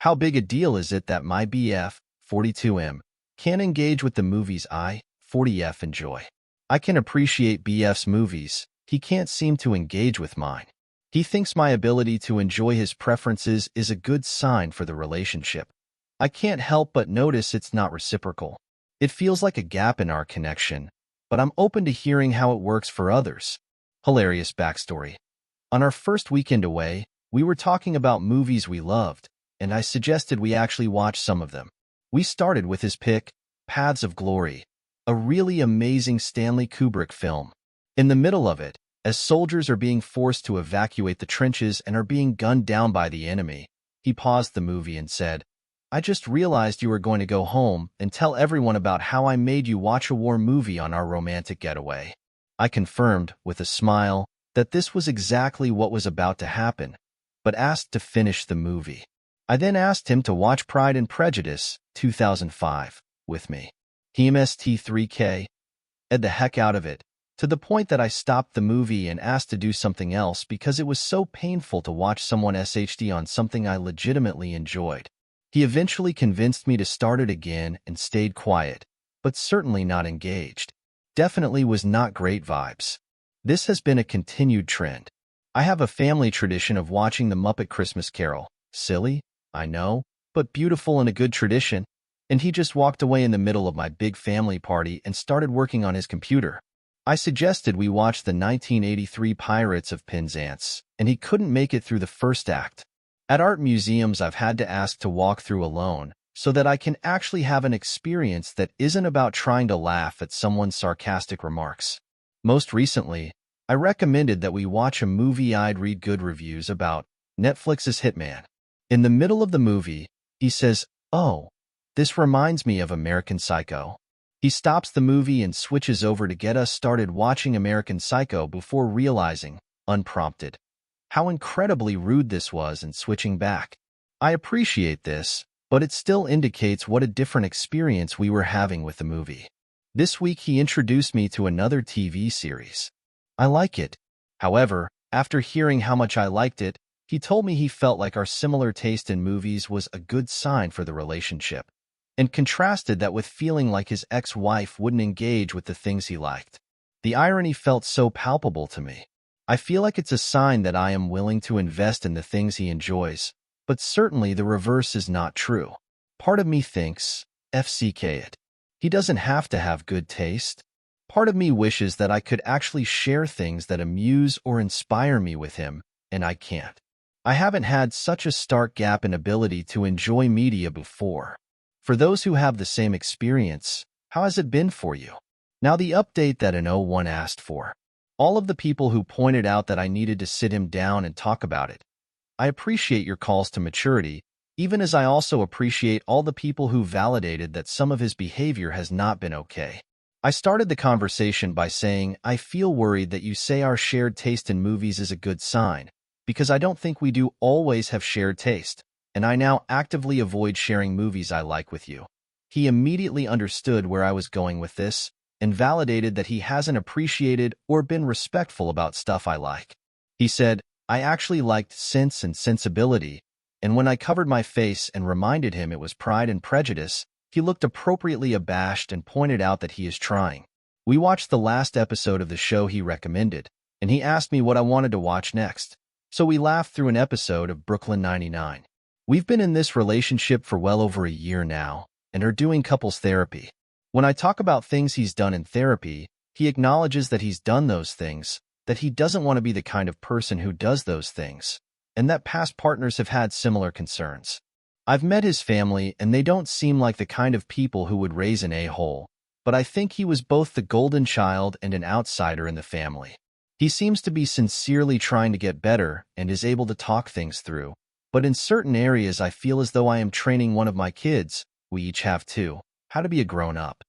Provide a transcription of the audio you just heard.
How big a deal is it that my BF, 42M, can't engage with the movies I, 40F, enjoy? I can appreciate BF's movies. He can't seem to engage with mine. He thinks my ability to enjoy his preferences is a good sign for the relationship. I can't help but notice it's not reciprocal. It feels like a gap in our connection, but I'm open to hearing how it works for others. Hilarious backstory. On our first weekend away, we were talking about movies we loved, and I suggested we actually watch some of them. We started with his pick, Paths of Glory, a really amazing Stanley Kubrick film. In the middle of it, as soldiers are being forced to evacuate the trenches and are being gunned down by the enemy, he paused the movie and said, "I just realized you were going to go home and tell everyone about how I made you watch a war movie on our romantic getaway." I confirmed, with a smile, that this was exactly what was about to happen, but asked to finish the movie. I then asked him to watch Pride and Prejudice, 2005, with me. He MST3K ed the heck out of it, to the point that I stopped the movie and asked to do something else because it was so painful to watch someone SHD on something I legitimately enjoyed. He eventually convinced me to start it again and stayed quiet, but certainly not engaged. Definitely was not great vibes. This has been a continued trend. I have a family tradition of watching The Muppet Christmas Carol. Silly, I know, but beautiful and a good tradition. And he just walked away in the middle of my big family party and started working on his computer. I suggested we watch the 1983 Pirates of Penzance, and he couldn't make it through the first act. At art museums, I've had to ask to walk through alone so that I can actually have an experience that isn't about trying to laugh at someone's sarcastic remarks. Most recently, I recommended that we watch a movie I'd read good reviews about, Netflix's Hitman. In the middle of the movie, he says, "Oh, this reminds me of American Psycho." He stops the movie and switches over to get us started watching American Psycho before realizing, unprompted, how incredibly rude this was and switching back. I appreciate this, but it still indicates what a different experience we were having with the movie. This week he introduced me to another TV series. I like it. However, after hearing how much I liked it, he told me he felt like our similar taste in movies was a good sign for the relationship, and contrasted that with feeling like his ex-wife wouldn't engage with the things he liked. The irony felt so palpable to me. I feel like it's a sign that I am willing to invest in the things he enjoys, but certainly the reverse is not true. Part of me thinks, FCK it. He doesn't have to have good taste. Part of me wishes that I could actually share things that amuse or inspire me with him, and I can't. I haven't had such a stark gap in ability to enjoy media before. For those who have the same experience, how has it been for you? Now the update that an O1 asked for. All of the people who pointed out that I needed to sit him down and talk about it. I appreciate your calls to maturity, even as I also appreciate all the people who validated that some of his behavior has not been okay. I started the conversation by saying, I feel worried that you say our shared taste in movies is a good sign, because I don't think we do always have shared taste, and I now actively avoid sharing movies I like with you. He immediately understood where I was going with this, and validated that he hasn't appreciated or been respectful about stuff I like. He said, I actually liked Sense and Sensibility, and when I covered my face and reminded him it was Pride and Prejudice, he looked appropriately abashed and pointed out that he is trying. We watched the last episode of the show he recommended, and he asked me what I wanted to watch next, so we laughed through an episode of Brooklyn 99. We've been in this relationship for well over a year now, and are doing couples therapy. When I talk about things he's done in therapy, he acknowledges that he's done those things, that he doesn't want to be the kind of person who does those things, and that past partners have had similar concerns. I've met his family, and they don't seem like the kind of people who would raise an a-hole, but I think he was both the golden child and an outsider in the family. He seems to be sincerely trying to get better and is able to talk things through, but in certain areas I feel as though I am training one of my kids, we each have two, how to be a grown-up.